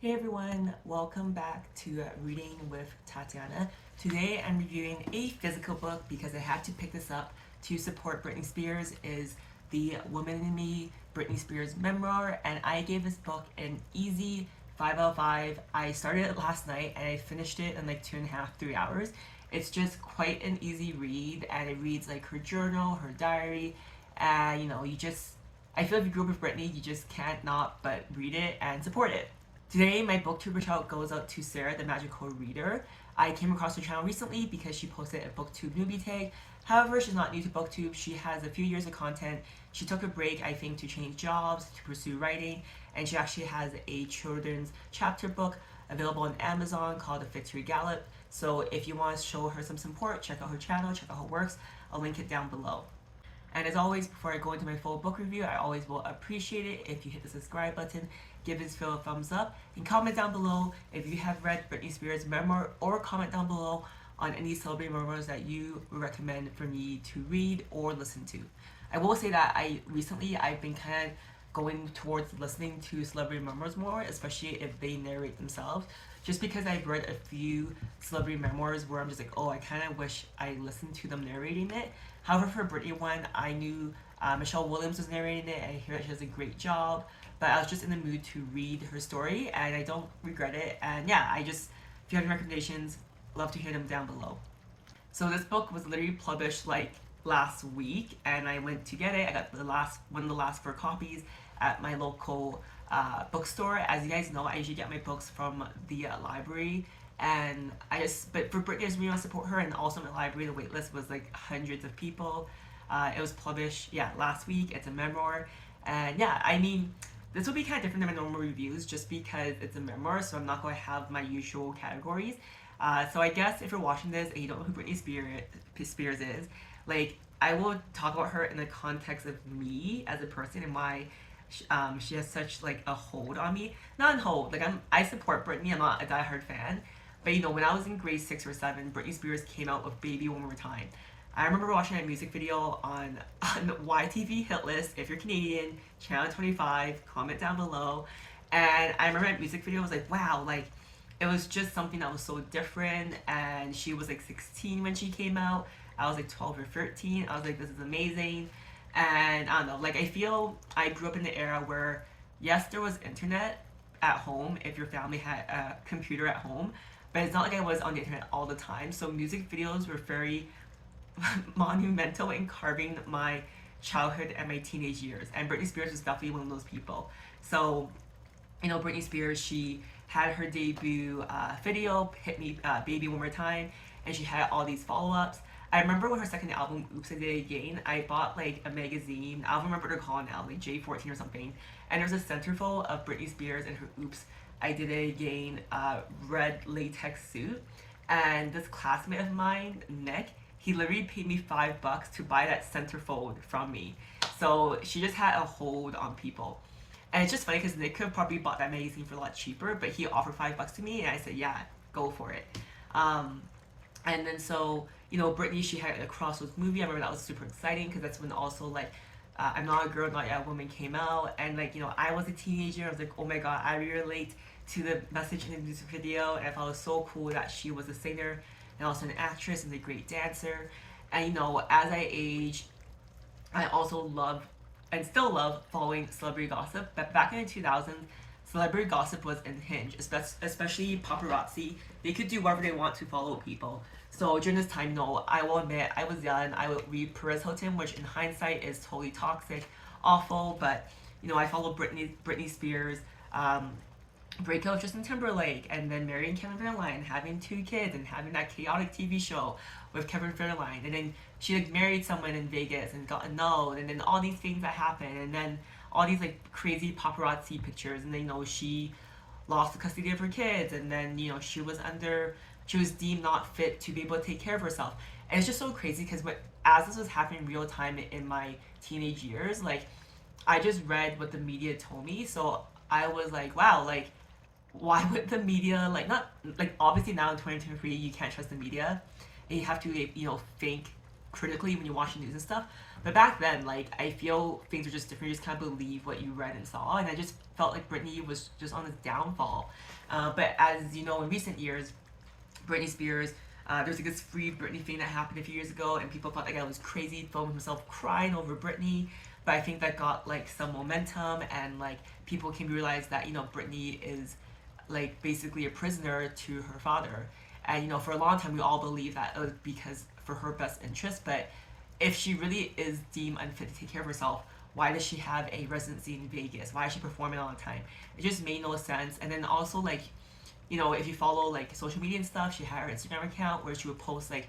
Hey everyone, welcome back to Reading with Tatiana. Today I'm reviewing a physical book because I had to pick this up to support Britney Spears. Is The Woman in Me, Britney Spears memoir, and I gave this book an easy 5 out of 5. I started it last night and I finished it in like 2.5, 3 hours. It's just quite an easy read and it reads like her journal, her diary, and I feel if you grew up with Britney, you just can't not but read it and support it. Today, my Booktuber shout goes out to Sarah, the Magical Reader. I came across her channel recently because she posted a Booktube newbie tag. However, she's not new to Booktube. She has a few years of content. She took a break, I think, to change jobs, to pursue writing, and she actually has a children's chapter book available on Amazon called The Victory Gallop. So if you want to show her some support, check out her channel, check out her works. I'll link it down below. And as always, before I go into my full book review, I always will appreciate it if you hit the subscribe button, give this video a thumbs up, and comment down below if you have read Britney Spears' memoir, or comment down below on any celebrity memoirs that you would recommend for me to read or listen to. I will say that I've been kind of going towards listening to celebrity memoirs more, especially if they narrate themselves. Just because I've read a few celebrity memoirs where I'm just like, oh, I kind of wish I listened to them narrating it. However, for Britney one, I knew Michelle Williams was narrating it, and I hear that she does a great job. But I was just in the mood to read her story, and I don't regret it. And yeah, if you have any recommendations, love to hear them down below. So this book was literally published like last week, and I went to get it. I got one of the last 4 copies at my local bookstore. As you guys know, I usually get my books from the library, and but for Britney, I just really want to support her, and also my library, the wait list was like hundreds of people. It was published, last week. It's a memoir, and this will be kind of different than my normal reviews, just because it's a memoir, so I'm not going to have my usual categories. So I guess if you're watching this and you don't know who Britney Spears is, like, I will talk about her in the context of me as a person and why she has such like a hold on me. Not a hold, like I support Britney. I'm not a diehard fan, but when I was in grade 6 or 7, Britney Spears came out with "Baby One More Time." I remember watching that music video on YTV Hit List. If you're Canadian, channel 25, comment down below. And I remember that music video was like, wow, like it was just something that was so different. And she was like 16 when she came out. I was like 12 or 13. I was like, this is amazing. And I don't know, like I feel I grew up in the era where, yes, there was internet at home if your family had a computer at home, but it's not like I was on the internet all the time. So music videos were very monumental in carving my childhood and my teenage years. And Britney Spears was definitely one of those people. So, Britney Spears, she had her debut video, "Hit Me, Baby One More Time," and she had all these follow-ups. I remember when her second album, "Oops, I Did It Again," I bought like a magazine. I don't remember what they're called now, like J14 or something. And there's a centerfold of Britney Spears in her "Oops, I Did It Again" red latex suit. And this classmate of mine, Nick, he literally paid me $5 to buy that centerfold from me. So she just had a hold on people. And it's just funny because Nick could have probably bought that magazine for a lot cheaper, but he offered $5 to me, and I said, yeah, go for it. And then Britney, she had a Crossroads movie. I remember that was super exciting because that's when also like "I'm Not a Girl, Not Yet a Woman" came out, and I was a teenager. I was like, oh my god, I relate to the message in the music video, and I thought it was so cool that she was a singer and also an actress and a great dancer. And as I age, I also love and still love following celebrity gossip. But back in the 2000s, celebrity gossip was unhinged, especially paparazzi. They could do whatever they want to follow people. So during this time, no, I will admit, I was young. I would read Perez Hilton, which in hindsight is totally toxic, awful. But I followed Britney Spears, break up with Justin Timberlake, and then marrying Kevin Federline, having 2 kids, and having that chaotic TV show with Kevin Federline. And then she like married someone in Vegas and got annulled, and then all these things that happened, and then all these like crazy paparazzi pictures, and then she lost the custody of her kids, and then she was deemed not fit to be able to take care of herself. And it's just so crazy because as this was happening in real time in my teenage years, like I just read what the media told me. So I was like, wow, like why would the media not obviously now in 2023 you can't trust the media, and you have to think critically when you watch the news and stuff. But back then, like, I feel things were just different. You just can't believe what you read and saw, and I just felt like Britney was just on this downfall. But as you know, in recent years, Britney Spears, there's like this Free Britney thing that happened a few years ago, and people thought that guy was crazy, filming himself crying over Britney. But I think that got like some momentum, and like people came to realize that Britney is like basically a prisoner to her father. And for a long time we all believed that it was because for her best interest. But if she really is deemed unfit to take care of herself, why does she have a residency in Vegas? Why is she performing all the time? It just made no sense. And then also, like, if you follow like social media and stuff, she had her Instagram account where she would post like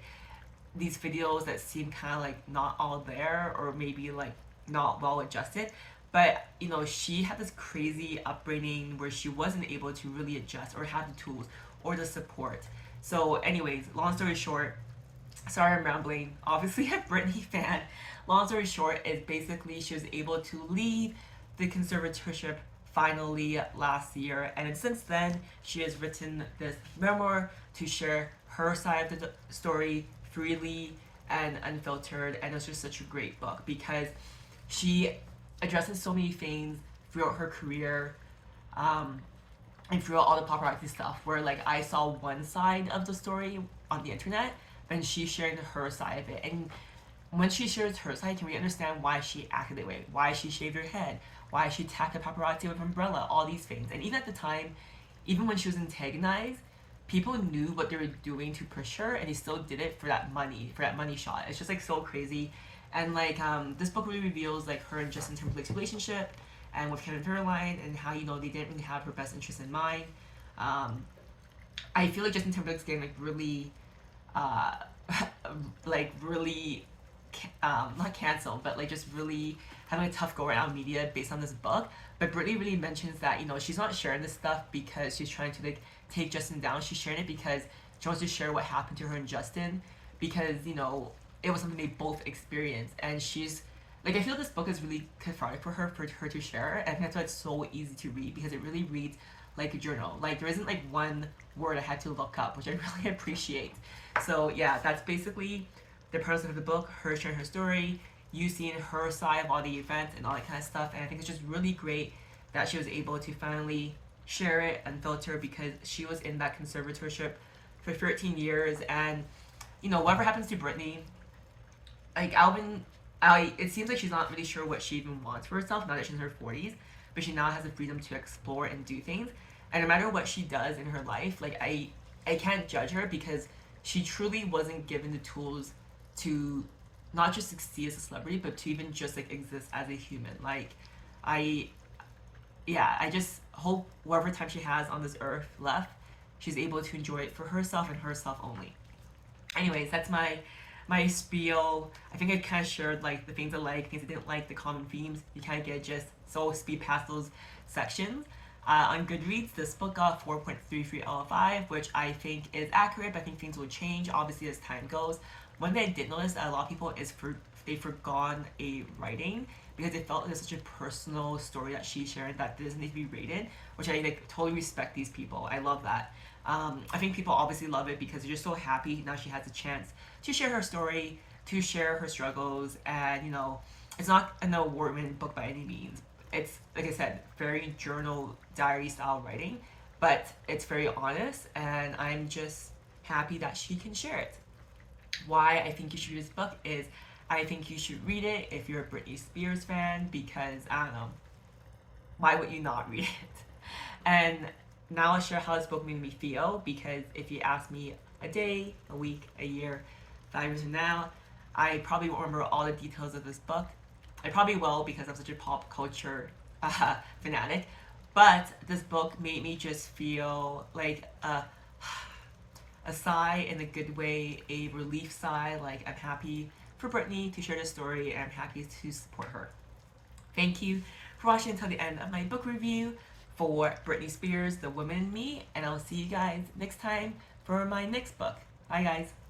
these videos that seem kind of like not all there, or maybe like not well adjusted. But she had this crazy upbringing where she wasn't able to really adjust or have the tools or the support. So anyways, long story short, sorry I'm rambling, obviously a Britney fan. Long story short is basically she was able to leave the conservatorship finally last year, and since then she has written this memoir to share her side of the story freely and unfiltered. And it's just such a great book because she addresses so many things throughout her career, and throughout all the paparazzi stuff, where like I saw one side of the story on the internet and she's sharing her side of it. And when she shares her side, can we understand why she acted that way, why she shaved her head, why she attacked the paparazzi with an umbrella, all these things. And even at the time, even when she was antagonized, people knew what they were doing to push her, and they still did it for that money shot. It's just like so crazy. And like this book really reveals like her and Justin Timberlake's relationship, and with Kevin Federline, and how they didn't really have her best interest in mind. I feel like Justin Timberlake's getting like really like really not canceled, but like just really having a tough go around media based on this book. But Britney really mentions that she's not sharing this stuff because she's trying to like take Justin down. She's sharing it because she wants to share what happened to her and Justin, because it was something they both experienced. And she's like, I feel this book is really cathartic for her to share, and I think that's why it's so easy to read, because it really reads like a journal. Like there isn't like one word I had to look up, which I really appreciate. So yeah, that's basically the premise of the book, her sharing her story, you seeing her side of all the events and all that kind of stuff. And I think it's just really great that she was able to finally share it unfiltered, because she was in that conservatorship for 13 years. And whatever happens to Britney, like it seems like she's not really sure what she even wants for herself now that she's in her 40s, but she now has the freedom to explore and do things. And no matter what she does in her life, like I can't judge her, because she truly wasn't given the tools to not just succeed as a celebrity, but to even just like exist as a human. Like I just hope whatever time she has on this earth left, she's able to enjoy it for herself and herself only. Anyways, that's my spiel. I think I kind of shared like the things I like, things I didn't like, the common themes. You kind of get just so speed past those sections. On Goodreads, this book got 4.33 out of 5, which I think is accurate, but I think things will change obviously as time goes. One thing I did notice that a lot of people is they've forgone a writing, because they felt it was such a personal story that she shared that doesn't need to be rated, which I like totally respect these people. I love that. I think people obviously love it because they're just so happy now she has a chance to share her story, to share her struggles. And it's not an award-winning book by any means. It's, like I said, very journal diary style writing, but it's very honest, and I'm just happy that she can share it. Why I think you should read this book is, I think you should read it if you're a Britney Spears fan, because I don't know, why would you not read it? And now I'll share how this book made me feel, because if you ask me a day, a week, a year, 5 years from now, I probably won't remember all the details of this book. I probably will, because I'm such a pop culture fanatic, but this book made me just feel like a sigh in a good way, a relief sigh. Like, I'm happy for Britney to share this story, and I'm happy to support her. Thank you for watching until the end of my book review for Britney Spears, The Woman in Me, and I'll see you guys next time for my next book. Bye guys.